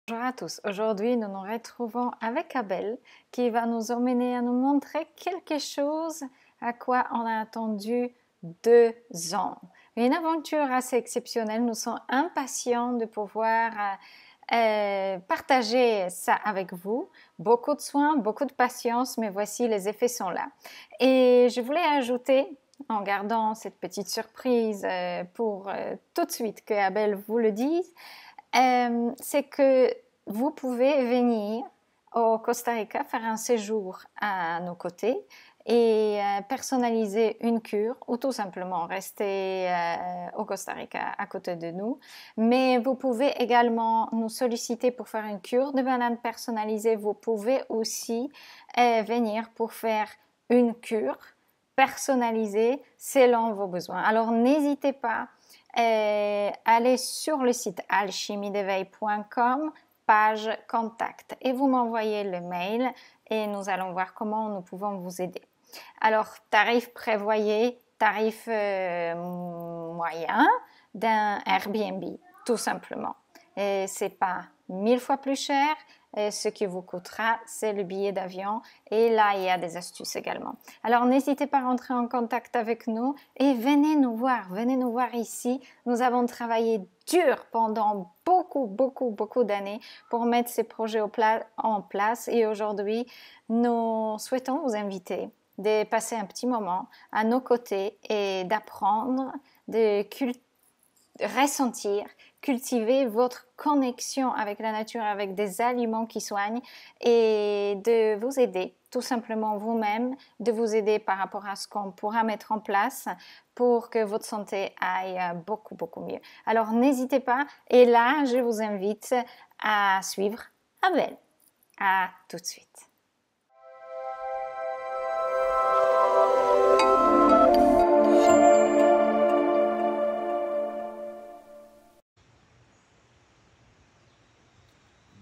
Bonjour à tous, aujourd'hui nous nous retrouvons avec Abel qui va nous emmener à nous montrer quelque chose à quoi on a attendu 2 ans. Une aventure assez exceptionnelle, nous sommes impatients de pouvoir partager ça avec vous. Beaucoup de soins, beaucoup de patience, mais voici les effets sont là. Et je voulais ajouter, en gardant cette petite surprise pour tout de suite que Abel vous le dise, c'est que vous pouvez venir au Costa Rica faire un séjour à nos côtés et personnaliser une cure ou tout simplement rester au Costa Rica à côté de nous. Mais vous pouvez également nous solliciter pour faire une cure de banane personnalisée. Vous pouvez aussi venir pour faire une cure personnalisée selon vos besoins. Alors n'hésitez pas. Allez sur le site alchimiedeveil.com, page contact, et vous m'envoyez le mail et nous allons voir comment nous pouvons vous aider. Alors, tarif prévoyé, tarif moyen d'un Airbnb, tout simplement. Et c'est pas 1000 fois plus cher. Et ce qui vous coûtera, c'est le billet d'avion. Et là, il y a des astuces également. Alors, n'hésitez pas à rentrer en contact avec nous et venez nous voir ici. Nous avons travaillé dur pendant beaucoup d'années pour mettre ces projets en place. Et aujourd'hui, nous souhaitons vous inviter de passer un petit moment à nos côtés et d'apprendre, de ressentir, cultiver votre connexion avec la nature, avec des aliments qui soignent et de vous aider tout simplement vous-même, de vous aider par rapport à ce qu'on pourra mettre en place pour que votre santé aille beaucoup mieux. Alors n'hésitez pas et là je vous invite à suivre Abel. À tout de suite.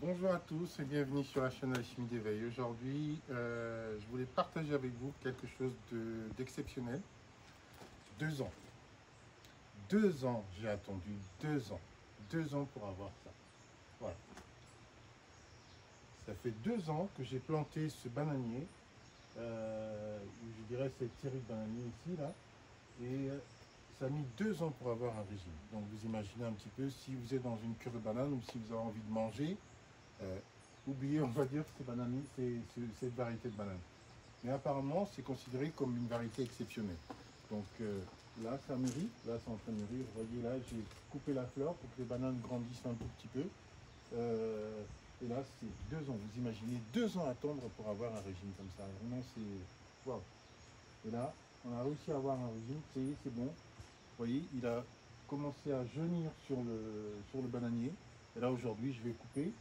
Bonjour à tous et bienvenue sur la chaîne Alchimie d'éveil. Aujourd'hui, je voulais partager avec vous quelque chose d'exceptionnel. 2 ans. 2 ans, j'ai attendu 2 ans. 2 ans pour avoir ça. Voilà. Ça fait 2 ans que j'ai planté ce bananier. Je dirais cette série de bananiers ici, là. Et ça a mis 2 ans pour avoir un régime. Donc vous imaginez un petit peu si vous êtes dans une cure de banane ou si vous avez envie de manger. Oubliez, on va dire, cette variété de banane. Mais apparemment, c'est considéré comme une variété exceptionnelle. Donc là, ça mûrit. Là, c'est en train de mûrir. Vous voyez, là, j'ai coupé la fleur pour que les bananes grandissent un tout petit peu. Et là, c'est 2 ans. Vous imaginez 2 ans à attendre pour avoir un régime comme ça. Vraiment, c'est... Waouh. Et là, on a réussi à avoir un régime. C'est bon. Vous voyez, il a commencé à jaunir sur le bananier. Et là, aujourd'hui, je vais couper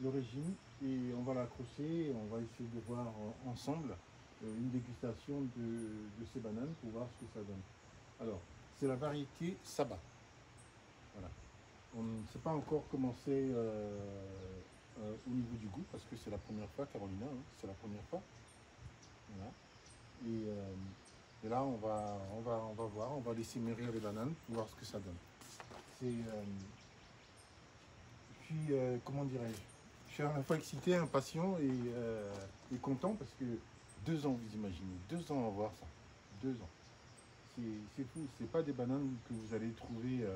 le régime et on va l'accrocher et on va essayer de voir ensemble une dégustation de ces bananes pour voir ce que ça donne. Alors, c'est la variété Saba. Voilà. On ne sait pas encore commencer au niveau du goût parce que c'est la première fois, Carolina, hein, c'est la première fois. Voilà. Et là, on va voir, on va laisser mûrir les bananes pour voir ce que ça donne. Comment dirais-je? Je suis à la fois excité, impatient et content parce que 2 ans, vous imaginez, 2 ans à voir ça, 2 ans. C'est fou, c'est pas des bananes que vous allez trouver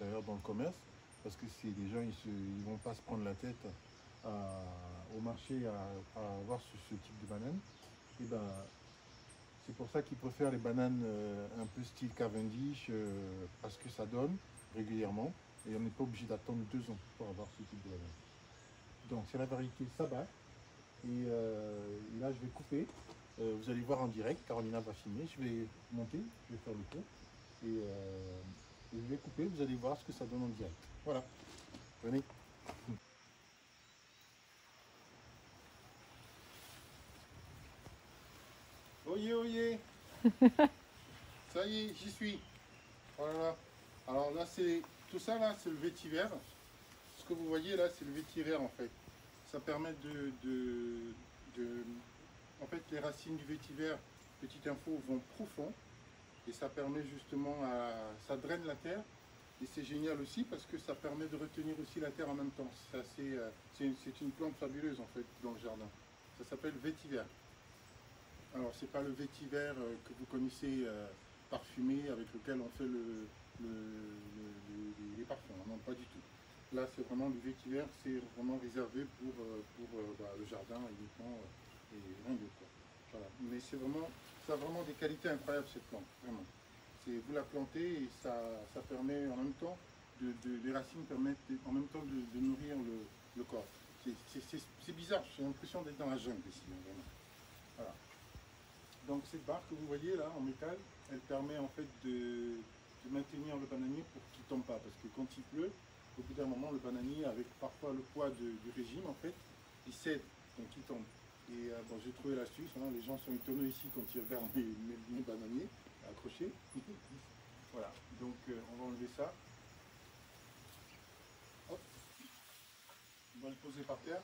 d'ailleurs dans le commerce parce que c'est des gens, ils vont pas se prendre la tête au marché à avoir ce type de banane. Et ben, c'est pour ça qu'ils préfèrent les bananes un peu style Cavendish parce que ça donne régulièrement et on n'est pas obligé d'attendre 2 ans pour avoir ce type de banane. Donc c'est la variété Saba et là je vais couper, vous allez voir en direct, Carolina va filmer, je vais monter, je vais faire le tour et je vais couper, vous allez voir ce que ça donne en direct. Voilà, venez. Oyez, ça y est, j'y suis. Voilà. Alors là c'est tout ça là, c'est le vétiver. Ce que vous voyez là, c'est le vétiver en fait. Ça permet en fait, les racines du vétiver, petite info, vont profond et ça permet justement ça draine la terre Et c'est génial aussi parce que ça permet de retenir aussi la terre en même temps. C'est une plante fabuleuse en fait dans le jardin. Ça s'appelle vétiver. Alors c'est pas le vétiver que vous connaissez parfumé avec lequel on fait les parfums. Non, pas du tout. Là c'est vraiment le vétiver, c'est vraiment réservé pour le jardin uniquement et rien d'autre, quoi. Voilà. Mais c'est vraiment, ça a vraiment des qualités incroyables cette plante, vraiment. Vous la plantez et ça permet en même temps, les racines permettent en même temps de nourrir le corps. C'est bizarre, j'ai l'impression d'être dans la jungle ici, hein, vraiment. Voilà. Donc cette barre que vous voyez là en métal, elle permet en fait de maintenir le bananier pour qu'il ne tombe pas. Parce que quand il pleut, au bout d'un moment, le bananier, avec parfois le poids du régime, en fait, il cède, donc il tombe. Et bon, j'ai trouvé l'astuce, hein, les gens sont étonnés ici quand ils regardent mes bananiers accrochés. Voilà, donc on va enlever ça. Hop. On va le poser par terre.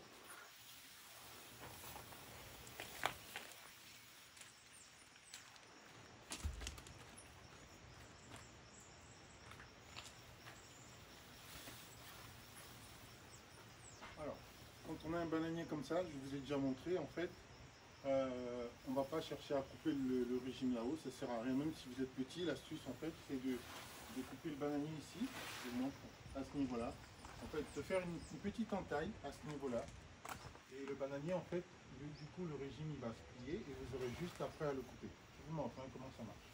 Alors, quand on a un bananier comme ça, je vous ai déjà montré, en fait, on ne va pas chercher à couper le régime là-haut, ça ne sert à rien, même si vous êtes petit, l'astuce en fait c'est de couper le bananier ici, je vous montre à ce niveau-là, en fait de faire une petite entaille à ce niveau-là, et le bananier en fait, du coup le régime il va se plier et vous aurez juste après à le couper. Je vous montre hein, comment ça marche.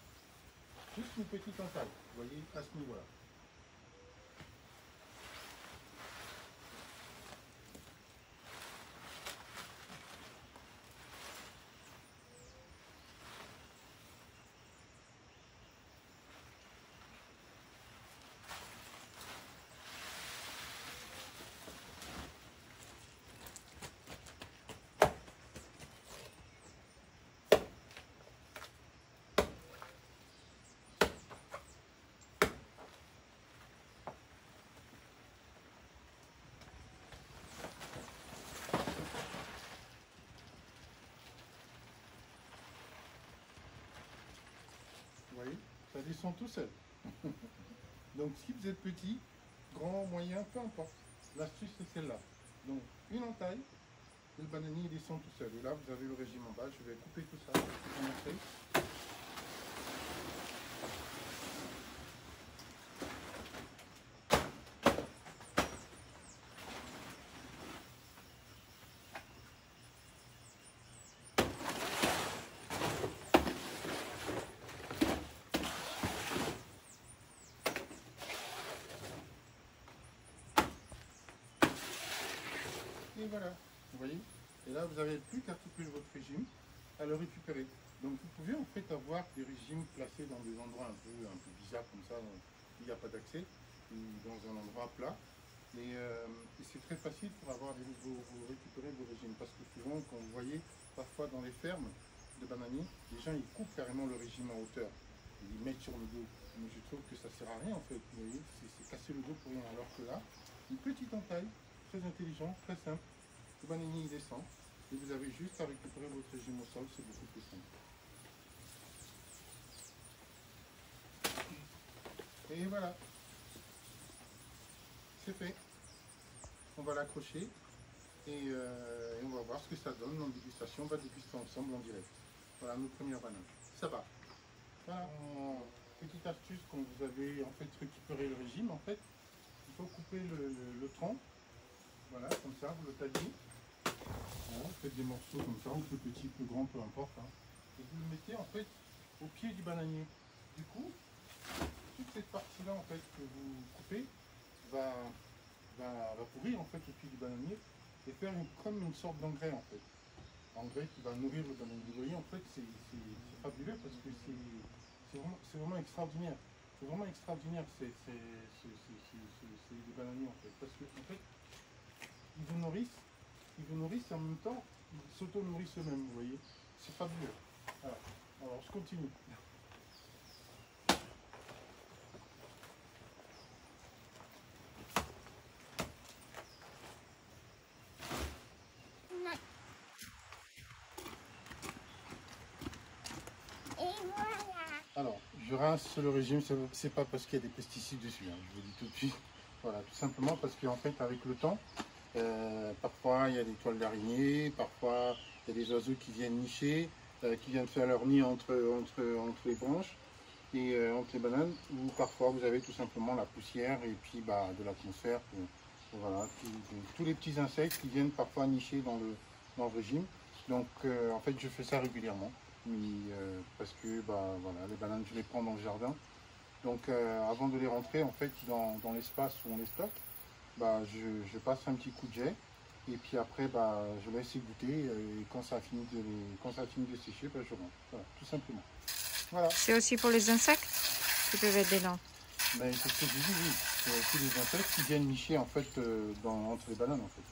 Juste une petite entaille, vous voyez, à ce niveau-là. Vous voyez, ça descend tout seul. Donc si vous êtes petit, grand, moyen, peu importe, l'astuce c'est celle-là. Donc une entaille, et le bananier il descend tout seul. Et là vous avez le régime en bas, je vais couper tout ça, je vais vous montrer. Et voilà, vous voyez. Et là, vous n'avez plus qu'à couper votre régime, à le récupérer. Donc vous pouvez en fait avoir des régimes placés dans des endroits un peu bizarres comme ça, où il n'y a pas d'accès, ou dans un endroit plat. Et c'est très facile pour vous récupérer vos régimes. Parce que souvent, quand vous voyez, parfois dans les fermes de bananiers, les gens ils coupent carrément le régime en hauteur. Ils mettent sur le dos. Mais je trouve que ça ne sert à rien en fait. Vous voyez, c'est casser le dos pour rien. Alors que là, une petite entaille, très intelligent, très simple. Le bananier il descend et vous avez juste à récupérer votre régime au sol, c'est beaucoup plus simple. Et voilà, c'est fait. On va l'accrocher et on va voir ce que ça donne en dégustation. On va déguster ensemble en direct. Voilà nos premières bananes. Ça va. Voilà. Petite astuce quand vous avez en fait récupéré le régime, en fait, il faut couper le tronc. Voilà, comme ça, vous le taillez. Voilà, vous faites des morceaux comme ça, ou plus petits, plus grands, peu importe. Hein. Et vous le mettez en fait au pied du bananier. Du coup, toute cette partie-là en fait que vous coupez va pourrir en fait au pied du bananier et faire comme une sorte d'engrais en fait. Engrais qui va nourrir le bananier. Vous voyez, en fait, c'est fabuleux parce que c'est vraiment extraordinaire. C'est vraiment extraordinaire ces bananiers en fait. Parce que en fait, ils vous nourrissent et en même temps, ils s'auto-nourrissent eux-mêmes, vous voyez. C'est fabuleux. Alors, je continue. Et voilà. Alors, je rince le régime, c'est pas parce qu'il y a des pesticides dessus, hein, je vous le dis tout de suite. Voilà, tout simplement parce qu'en fait, avec le temps, parfois il y a des toiles d'araignée, parfois il y a des oiseaux qui viennent nicher, qui viennent faire leur nid entre les branches et entre les bananes, ou parfois vous avez tout simplement la poussière et puis de l'atmosphère, voilà, tous les petits insectes qui viennent parfois nicher dans le régime. Donc en fait je fais ça régulièrement, parce que voilà, les bananes je les prends dans le jardin. Donc avant de les rentrer en fait dans l'espace où on les stocke, je passe un petit coup de jet et puis après je laisse égoutter et quand ça a fini de sécher, je rentre. Voilà, tout simplement. Voilà. C'est aussi pour les insectes qui peuvent être dedans. C'est ce que je dis, oui. C'est aussi les insectes qui viennent nicher en fait entre les bananes en fait.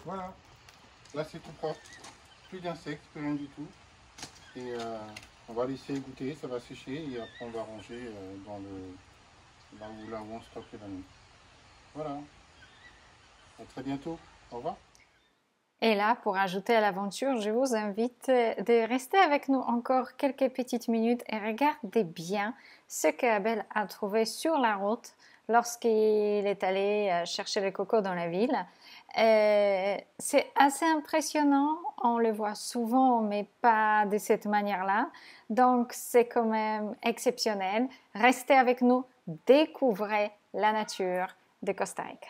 Voilà, là c'est tout propre, plus d'insectes, plus rien du tout. Et on va laisser égoutter, ça va sécher et après on va ranger là où on stocke les bananes. Voilà, à très bientôt, au revoir. Et là, pour ajouter à l'aventure, je vous invite de rester avec nous encore quelques petites minutes et regardez bien ce que Abel a trouvé sur la route lorsqu'il est allé chercher les cocos dans la ville. C'est assez impressionnant, on le voit souvent, mais pas de cette manière-là. Donc, c'est quand même exceptionnel. Restez avec nous, découvrez la nature de Costa Rica.